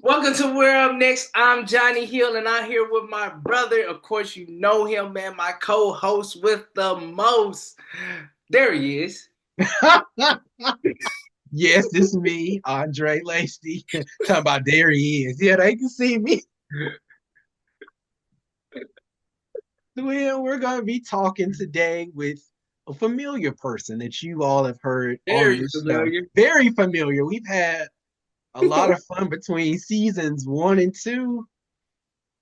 Welcome to Where Up Next. I'm Johnny Hill, and I'm here with my brother. Of course, you know him, man. My co-host with the most. There he is. Yes, this is me, Andre Lacey. Talking about there he is. Yeah, they can see me. Well, we're going to be talking today with a familiar person that you all have heard on Very this show. familiar. Very familiar. We've had a lot of fun between seasons 1 and 2.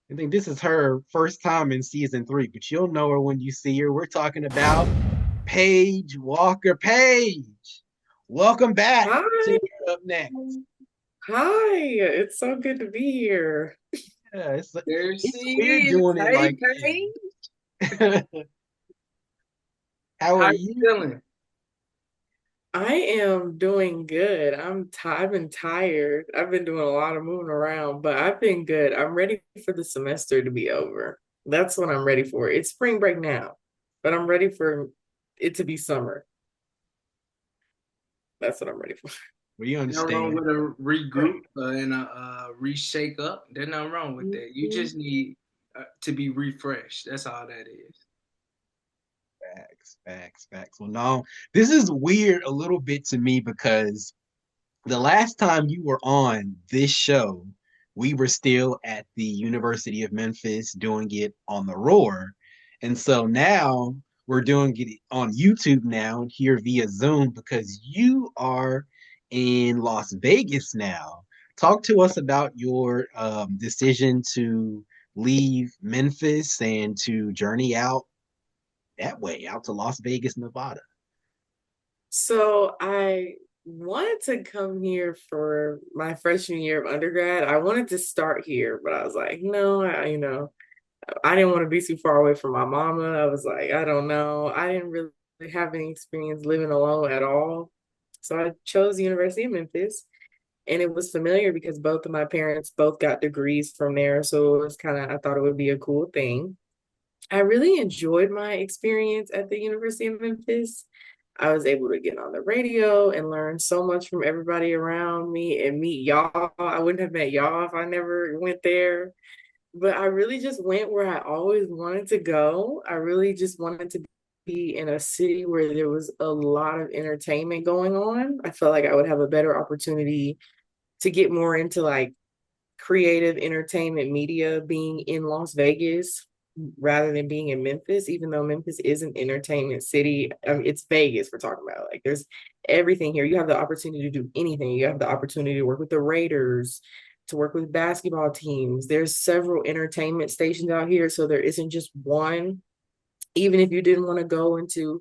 I think this is her first time in season 3, but you'll know her when you see her. We're talking about Paige Walker. Paige, welcome back to Hi. We're Up Next. Hi. It's so good to be here. Yeah, There it's she weird is. doing it Hey, like Paige. this. How are How you you? feeling? I am doing good. I've been tired. I've been doing a lot of moving around, but I've been good. I'm ready for the semester to be over. That's what I'm ready for. It's spring break now, but I'm ready for it to be summer. That's what I'm ready for. Well, you No wrong understand. with a regroup and a reshake up. There's nothing wrong with that. You Mhm. just need to be refreshed. That's all that is. Facts, facts, facts. Well, no, this is weird a little bit to me because the last time you were on this show, we were still at the University of Memphis doing it on the Roar. And so now we're doing it on YouTube now here via Zoom because you are in Las Vegas now. Talk to us about your decision to leave Memphis and to journey out that way, out to Las Vegas, Nevada. So I wanted to come here for my freshman year of undergrad. I wanted to start here, but I was like, no, I didn't want to be too far away from my mama. I was like, I don't know. I didn't really have any experience living alone at all. So I chose the University of Memphis. And it was familiar because both of my parents both got degrees from there. So it was I thought it would be a cool thing. I really enjoyed my experience at the University of Memphis. I was able to get on the radio and learn so much from everybody around me and meet y'all. I wouldn't have met y'all if I never went there. But I really just went where I always wanted to go. I really just wanted to be in a city where there was a lot of entertainment going on. I felt like I would have a better opportunity to get more into like creative entertainment media being in Las Vegas rather than being in Memphis, even though Memphis is an entertainment city. It's Vegas we're talking about. Like there's everything here. You have the opportunity to do anything. You have the opportunity to work with the Raiders, to work with basketball teams. There's several entertainment stations out here, so there isn't just one. Even if you didn't want to go into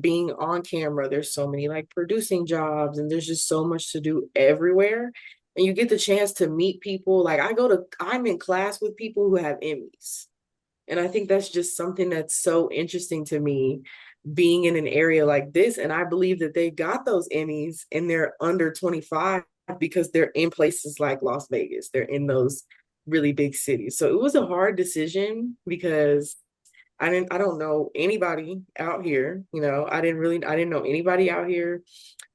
being on camera, there's so many like producing jobs, and there's just so much to do everywhere. And you get the chance to meet people. I'm in class with people who have Emmys. And I think that's just something that's so interesting to me being in an area like this. And I believe that they got those Emmys and they're under 25 because they're in places like Las Vegas. They're in those really big cities. So it was a hard decision because I don't know anybody out here. I didn't know anybody out here.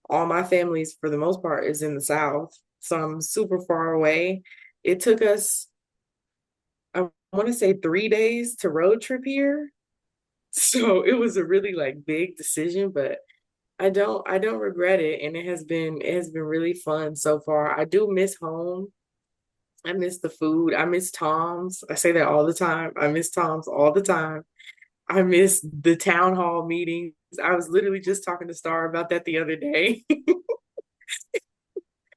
All my families for the most part is in the South. So I'm super far away. It took us, I want to say 3 days to road trip here. So it was a really like big decision, but I don't regret it. And it has been really fun so far. I do miss home. I miss the food. I miss Tom's. I say that all the time. I miss Tom's all the time. I miss the town hall meetings. I was literally just talking to Star about that the other day. So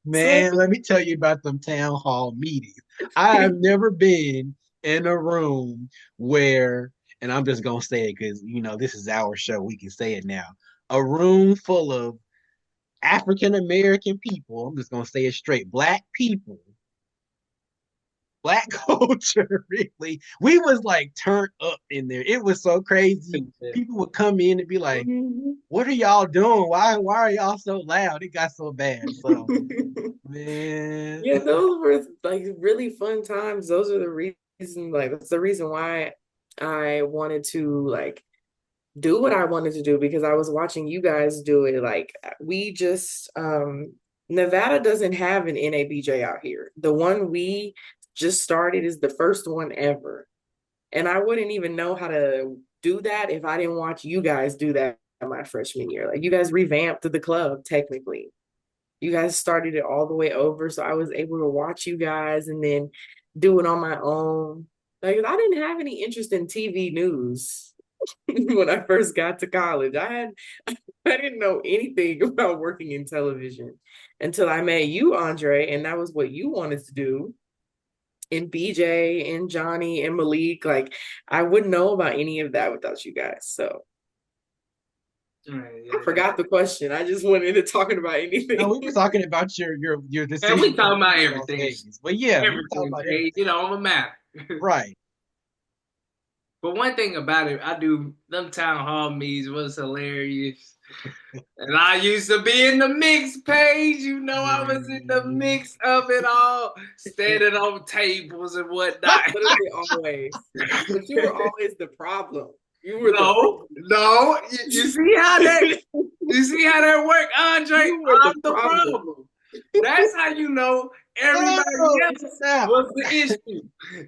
Man, let me tell you about them town hall meetings. I have never been in a room where, and I'm just gonna say it because this is our show, we can say it now. A room full of African American people, I'm just gonna say it straight, black people, black culture, really. We was like turned up in there. It was so crazy. People would come in and be like, what are y'all doing? Why are y'all so loud? It got so bad. So man, yeah, those were like really fun times. Those are the reason, like that's the reason why I wanted to like do what I wanted to do because I was watching you guys do it. Like we just Nevada doesn't have an NABJ out here. The one we just started is the first one ever. And I wouldn't even know how to do that if I didn't watch you guys do that my freshman year. Like you guys revamped the club technically. You guys started it all the way over. So I was able to watch you guys and then do it on my own. Like I didn't have any interest in TV news when I first got to college. I didn't know anything about working in television until I met you, Andre, and that was what you wanted to do. And BJ and Johnny and Malik, like I wouldn't know about any of that without you guys. So I forgot the question. I just went into talking about anything. No, we were talking about your decision. And we talking about everything. But yeah, we Everything, about everything. It don't matter. Right. But one thing about it, I do them town hall meetings was hilarious. And I used to be in the mix, Paige. You know, I was in the mix of it all, standing on tables and whatnot. Literally always. But you were always the problem. You were no. You see how that work, Andre? I'm the problem. That's how you know everybody else was the issue.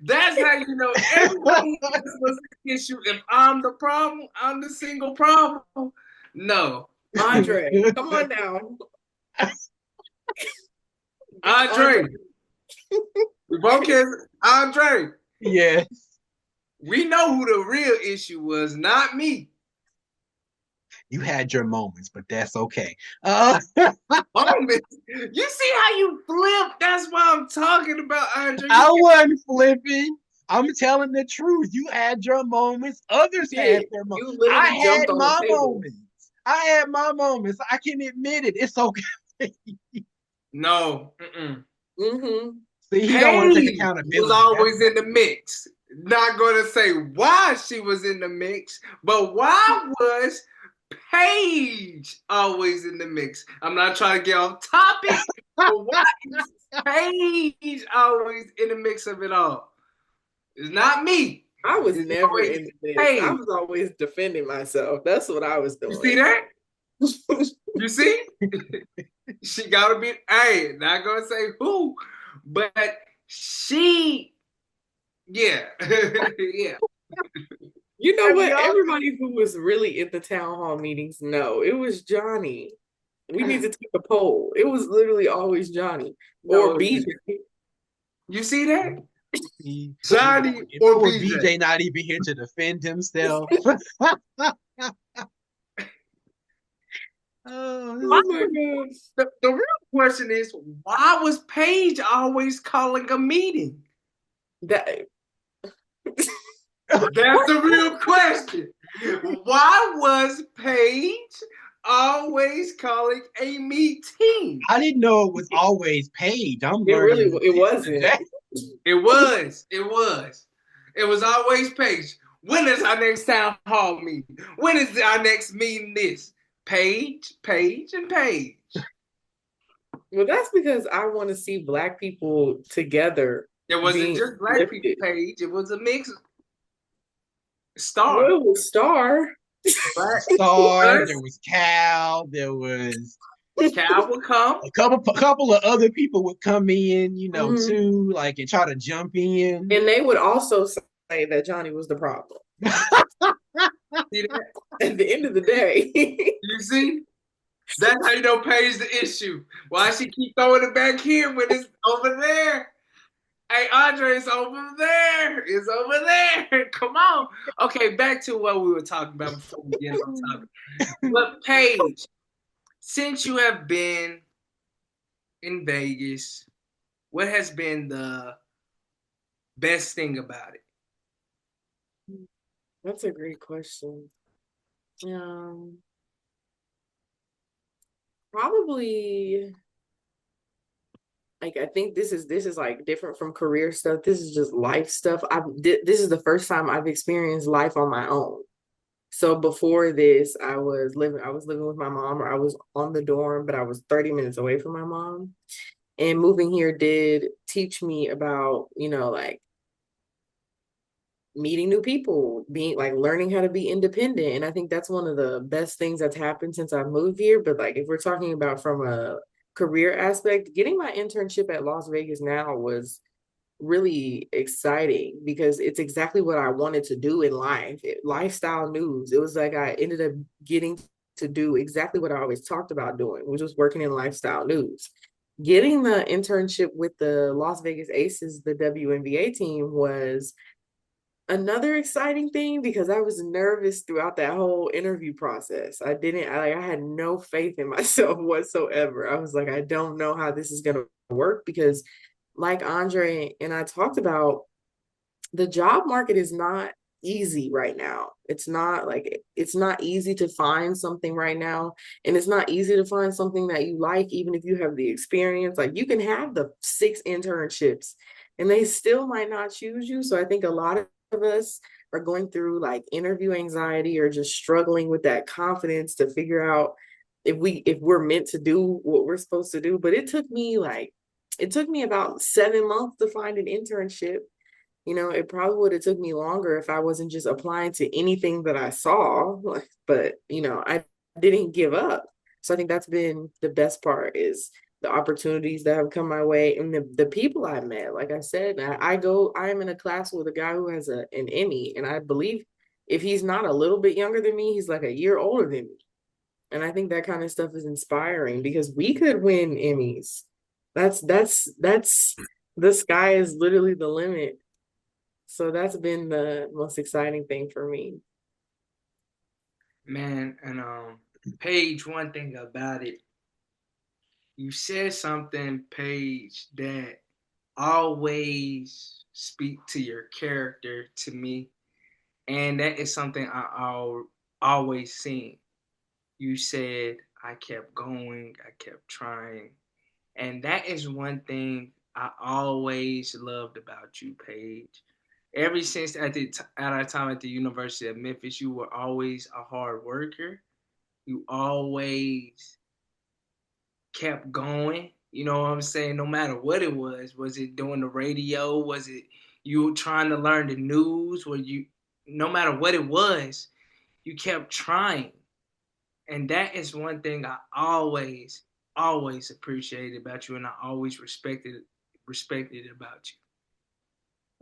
That's how you know everybody else was the issue. If I'm the problem, I'm the single problem. No. Andre, come on now. Andre. We both can. Andre. Yes. We know who the real issue was, not me. You had your moments, but that's okay. Moments? You see how you flip? That's what I'm talking about, Andre. I wasn't flipping. I'm telling the truth. You had your moments. Others had their moments. I had my moments. I had my moments. I can admit it. It's okay. No. Mm-hmm. See, he don't want to take accountability. Was always in the mix. Not going to say why she was in the mix, but why was Paige always in the mix? I'm not trying to get off topic, but why is Paige always in the mix of it all? It's not me. I was never in the mix. I was always defending myself. That's what I was doing. You see that? You see? She got to be, hey, not going to say who, but she, yeah. Yeah. You know what? Everybody who was really in the town hall meetings, no, it was Johnny. We need to take a poll. It was literally always Johnny or BJ. You see that? Johnny or BJ not even here to defend himself. Oh my gosh. The real question is, why was Paige always calling a meeting? That's the real question. Why was Paige always calling a meeting? I didn't know it was always Paige. It wasn't. It was. It was always Paige. When is our next town hall meeting? When is our next meeting this? Paige, and Paige. Well, that's because I want to see Black people together. It wasn't just Black people, Paige. It was a mix. Star. Well, it was Star. Star. There was Cal. There was Cal would come. A couple of other people would come in, too, like and try to jump in. And they would also say that Johnny was the problem. See that? At the end of the day. You see? That's how you know Paige the issue. Why she keep throwing it back here when it's over there? Hey, Andre, it's over there. It's over there. Come on. Okay, back to what we were talking about before we get on topic. But Paige, since you have been in Vegas, what has been the best thing about it? That's a great question. Probably, like, I think this is like different from career stuff. This is just life stuff. This is the first time I've experienced life on my own. So before this, I was living with my mom, or I was on the dorm, but I was 30 minutes away from my mom. And moving here did teach me about, like meeting new people, being like learning how to be independent. And I think that's one of the best things that's happened since I moved here. But like, if we're talking about from a career aspect, getting my internship at Las Vegas Now was really exciting because it's exactly what I wanted to do in life. Lifestyle news. It was like I ended up getting to do exactly what I always talked about doing, which was working in lifestyle news. Getting the internship with the Las Vegas Aces, the WNBA team, was another exciting thing because I was nervous throughout that whole interview process. I had no faith in myself whatsoever. I was like, I don't know how this is going to work because, like Andre and I talked about, the job market is not easy right now. It's not easy to find something right now. And it's not easy to find something that you like, even if you have the experience. Like you can have the 6 internships and they still might not choose you. So I think a lot of us are going through like interview anxiety or just struggling with that confidence to figure out if we're meant to do what we're supposed to do. But it took me about 7 months to find an internship. It probably would have took me longer if I wasn't just applying to anything that I saw. But, I didn't give up. So I think that's been the best part is the opportunities that have come my way and the people I met. Like I said, I am in a class with a guy who has an Emmy, and I believe if he's not a little bit younger than me, he's like a year older than me. And I think that kind of stuff is inspiring because we could win Emmys. That's the sky is literally the limit. So that's been the most exciting thing for me. Man, and Paige, one thing about it, you said something, Paige, that always speak to your character to me, and that is something always seen. You said I kept going, I kept trying, and that is one thing I always loved about you, Paige. Ever since at our time at the University of Memphis, you were always a hard worker. You always kept going. You know what I'm saying? No matter what it was. Was it doing the radio? Was it you trying to learn the news? No matter what it was, you kept trying. And that is one thing I always appreciated about you, and I always respected about you.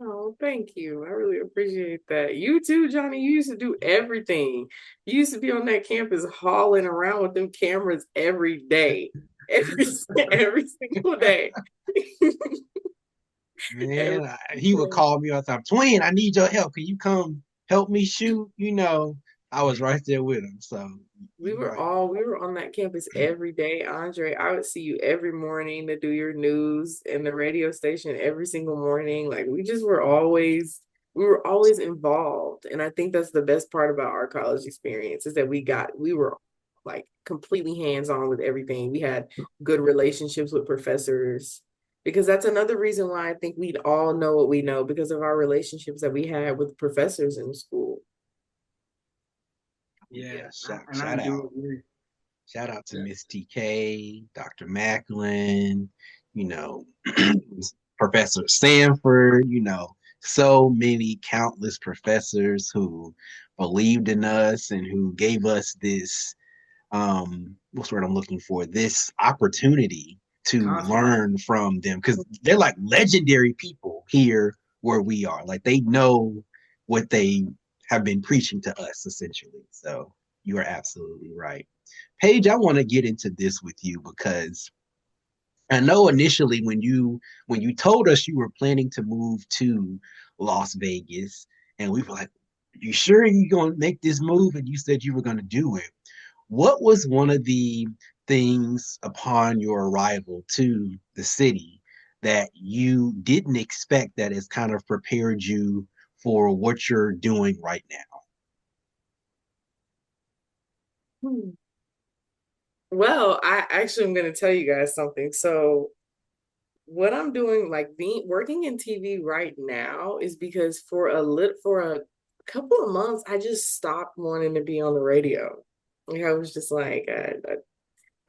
Oh, thank you. I really appreciate that. You too, Johnny. You used to do everything. You used to be on that campus hauling around with them cameras every day, every every single day. Every Man, he would day. call me all the time. Twin, I need your help. Can you come help me shoot? I was right there with him. So you're right. We were on that campus every day. Andre, I would see you every morning to do your news and the radio station every single morning. Like we were always involved. And I think that's the best part about our college experience is that we were like completely hands-on with everything. We had good relationships with professors because that's another reason why I think we'd all know what we know because of our relationships that we had with professors in school. Yeah, Yeah, and I do agree. shout out to Yeah. Miss TK, Dr. Macklin, you know, Professor Sanford, so many countless professors who believed in us and who gave us this what's the word I'm looking for? This opportunity to Confident. learn from them because they're like legendary people here where we are. Like they know what they have been preaching to us essentially. So you are absolutely right. Paige, I want to get into this with you because I know initially when you told us you were planning to move to Las Vegas, and we were like, "You sure you're gonna make this move?" And you said you were gonna do it. What was one of the things upon your arrival to the city that you didn't expect that has kind of prepared you for what you're doing right now? Hmm. Well, I actually am going to tell you guys something. So, what I'm doing, like being working in TV right now, is because for a couple of months, I just stopped wanting to be on the radio. Like I was just like,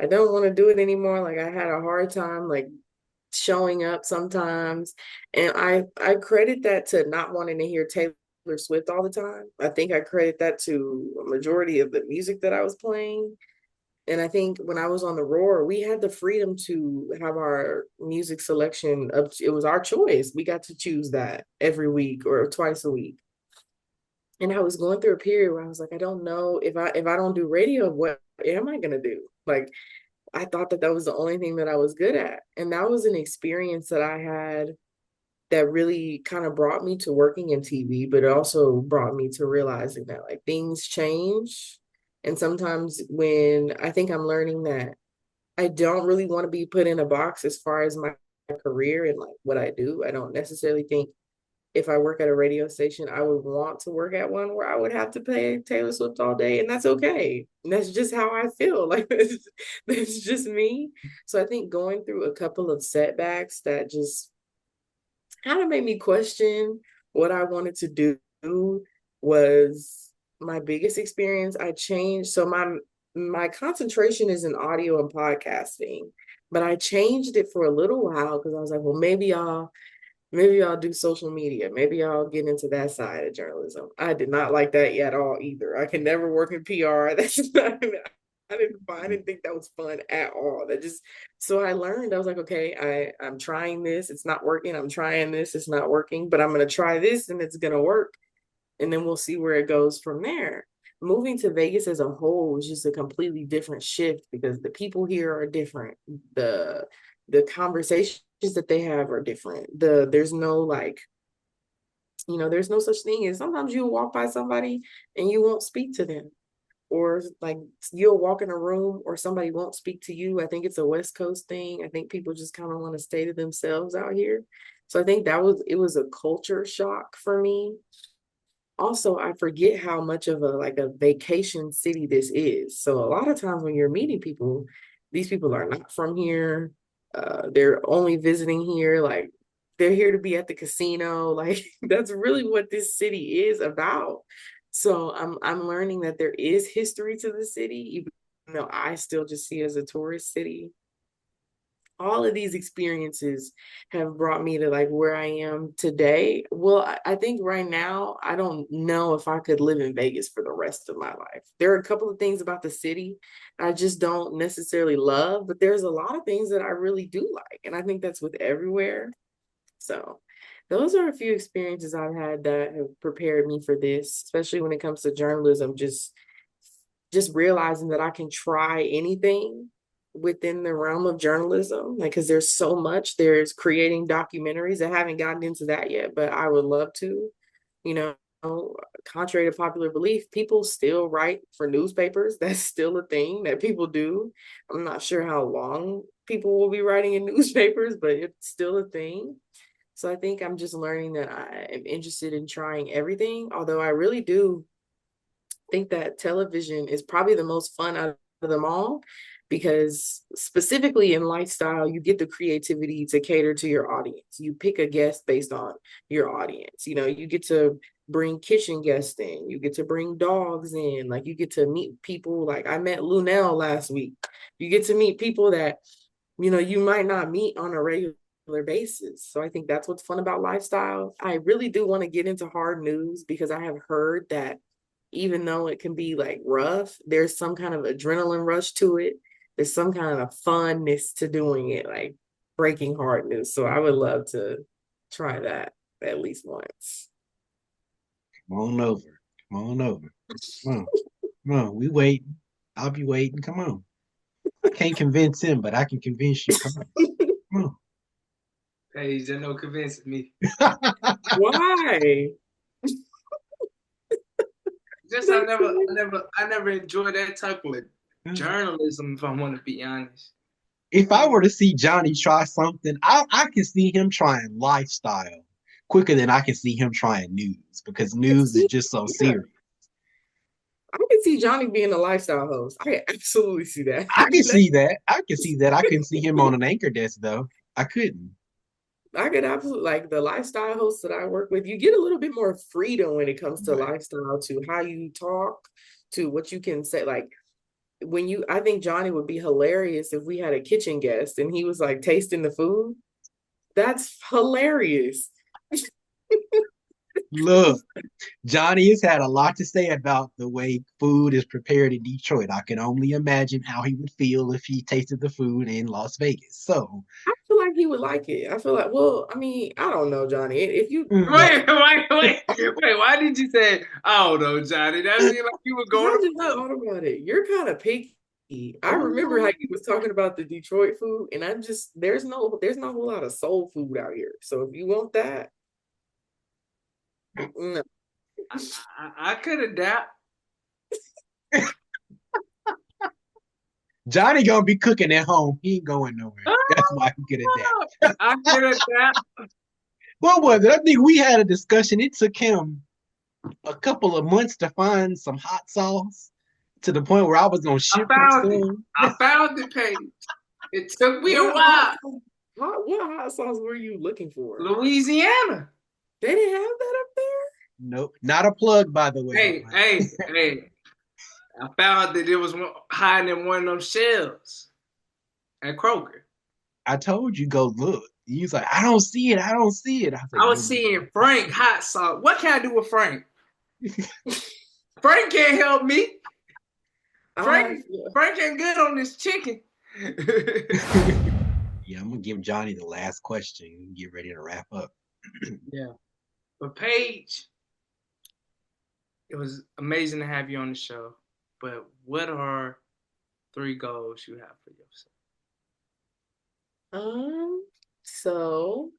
I don't want to do it anymore. Like I had a hard time like showing up sometimes, and I credit that to not wanting to hear Taylor Swift all the time. I think I credit that to a majority of the music that I was playing And I think when I was on the Roar, we had the freedom to have our music selection up. It was our choice. We got to choose that every week or twice a week. And I was going through a period where I was like, I don't know if I don't do radio, what am I gonna do? Like I thought that that was the only thing that I was good at. And that was an experience that I had that really kind of brought me to working in TV, but it also brought me to realizing that like things change. And sometimes when I think I'm learning that I don't really want to be put in a box as far as my career and like what I do. I don't necessarily think if I work at a radio station, I would want to work at one where I would have to play Taylor Swift all day. And that's okay. And that's just how I feel. Like that's just me. So I think going through a couple of setbacks that just kind of made me question what I wanted to do was my biggest experience. I changed. So my concentration is in audio and podcasting, but I changed it for a little while because I was like, well, maybe I'll do social media. Maybe I'll get into that side of journalism. I did not like that at all either. I can never work in PR. That's not, I didn't think that was fun at all. That just so I learned, I was like, okay, I'm trying this, it's not working. I'm trying this, it's not working, but I'm gonna try this and it's gonna work. And then we'll see where it goes from there. Moving to Vegas as a whole was just a completely different shift because the people here are different. The conversations that they have are different. There's no like, there's no such thing as sometimes you'll walk by somebody and you won't speak to them. Or like you'll walk in a room or somebody won't speak to you. I think it's a West Coast thing. I think people just kind of want to stay to themselves out here. So I think it was a culture shock for me. Also, I forget how much of a vacation city this is. So a lot of times when you're meeting people, these people are not from here. They're only visiting here. Like they're here to be at the casino. Like that's really what this city is about. So I'm learning that there is history to the city, even though I still just see it as a tourist city. All of these experiences have brought me to like where I am today. Well, I think right now, I don't know if I could live in Vegas for the rest of my life. There are a couple of things about the city I just don't necessarily love, but there's a lot of things that I really do like. And I think that's with everywhere. So those are a few experiences I've had that have prepared me for this, especially when it comes to journalism, just realizing that I can try anything within the realm of journalism, like because there's so much. There's creating documentaries. I haven't gotten into that yet, but I would love to. You know, contrary to popular belief, people still write for newspapers. That's still a thing that people do. I'm not sure how long people will be writing in newspapers, but it's still a thing. So I think I'm just learning that I am interested in trying everything, although I really do think that television is probably the most fun out of them all because specifically in lifestyle, you get the creativity to cater to your audience. You pick a guest based on your audience. You get to bring kitchen guests in, you get to bring dogs in, like you get to meet people. Like I met Lunel last week. You get to meet people that, you might not meet on a regular basis. So I think that's what's fun about lifestyle. I really do want to get into hard news because I have heard that even though it can be like rough, there's some kind of adrenaline rush to it. There's some kind of funness to doing it, like breaking hard news. So I would love to try that at least once. Come on over. Come on over. Come on. Come on. We waiting. I'll be waiting. Come on. I can't convince him, but I can convince you. Come on. Come on. Paige, there's no convincing me. Why? Just I never enjoyed that type of journalism, if I want to be honest. If I were to see Johnny try something, I can see him trying lifestyle quicker than I can see him trying news because news is just so Yeah. serious. I can see Johnny being a lifestyle host. I can absolutely see that. I can see that. I can see that. I couldn't see him on an anchor desk though. I couldn't. I could absolutely like the lifestyle hosts that I work with. You get a little bit more freedom when it comes to Right. lifestyle, to how you talk, to what you can say. Like I think Johnny would be hilarious if we had a kitchen guest and he was like tasting the food. That's hilarious. Look, Johnny has had a lot to say about the way food is prepared in Detroit. I can only imagine how he would feel if he tasted the food in Las Vegas. So, I feel like he would like it. I feel like, well, I mean, I don't know, Johnny. If you, mm, Wait. Why did you say, I don't know, Johnny? That seemed like you were because going I to. just thought about it. You're kind of picky. I remember how Oh, you was talking about the Detroit food, and I'm just there's no whole lot of soul food out here. So if you want that, no. I could adapt. Johnny gonna be cooking at home. He ain't going nowhere. That's why he could adapt. I could adapt. What was it? I think we had a discussion. It took him a couple of months to find some hot sauce to the point where I was gonna I ship him found it. some. I found the page. It took me a What while. what hot sauce were you looking for? Louisiana. They didn't have that up there. Nope, not a plug, by the way. Hey. I found that it was hiding in one of them shelves at Kroger. I told you go look. He's like, I don't see it. I don't see it. I was like, I go was seeing Frank hot sauce. What can I do with Frank? Frank can't help me. Frank, Yeah. Frank ain't good on this chicken. Yeah, I'm gonna give Johnny the last question and get ready to wrap up. Yeah. But Paige, it was amazing to have you on the show. But what are 3 goals you have for yourself? So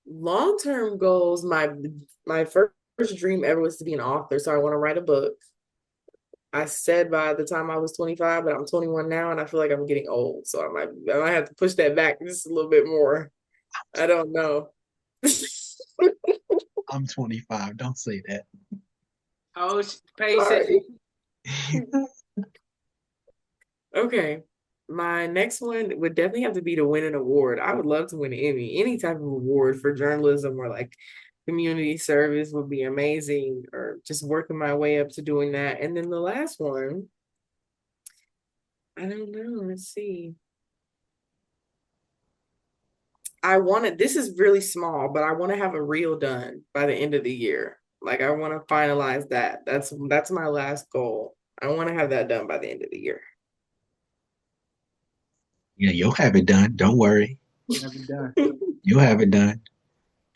long-term goals, my first dream ever was to be an author. So I want to write a book. I said by the time I was 25, but I'm 21 now, and I feel like I'm getting old. So I might have to push that back just a little bit more. I don't know. I'm 25. Don't say that. Oh, Paige said, Sorry. Okay. My next one would definitely have to be to win an award. I would love to win any type of award for journalism or like community service would be amazing, or just working my way up to doing that. And then the last one, I don't know. Let's see. This is really small, but I want to have a reel done by the end of the year. Like I want to finalize that. That's my last goal. I want to have that done by the end of the year. Yeah, you'll have it done. Don't worry. have you done? You'll have it done.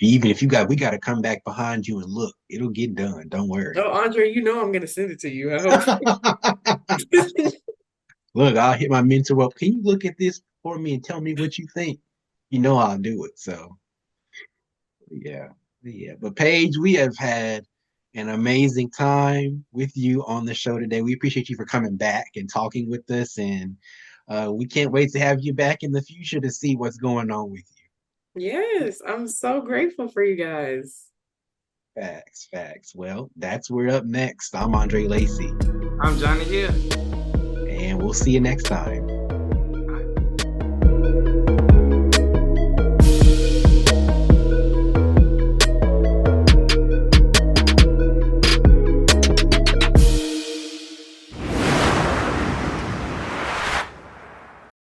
Even if we got to come back behind you and look. It'll get done. Don't worry. Oh, Andre, you know I'm gonna send it to you. I hope. Look, I'll hit my mentor up. Can you look at this for me and tell me what you think? You know I'll do it. So yeah. Yeah. But Paige, we have had an amazing time with you on the show today. We appreciate you for coming back and talking with us. And we can't wait to have you back in the future to see what's going on with you. Yes, I'm so grateful for you guys. Facts. Well, that's We're Up Next. I'm Andre Lacey. I'm Johnny Hill. And we'll see you next time.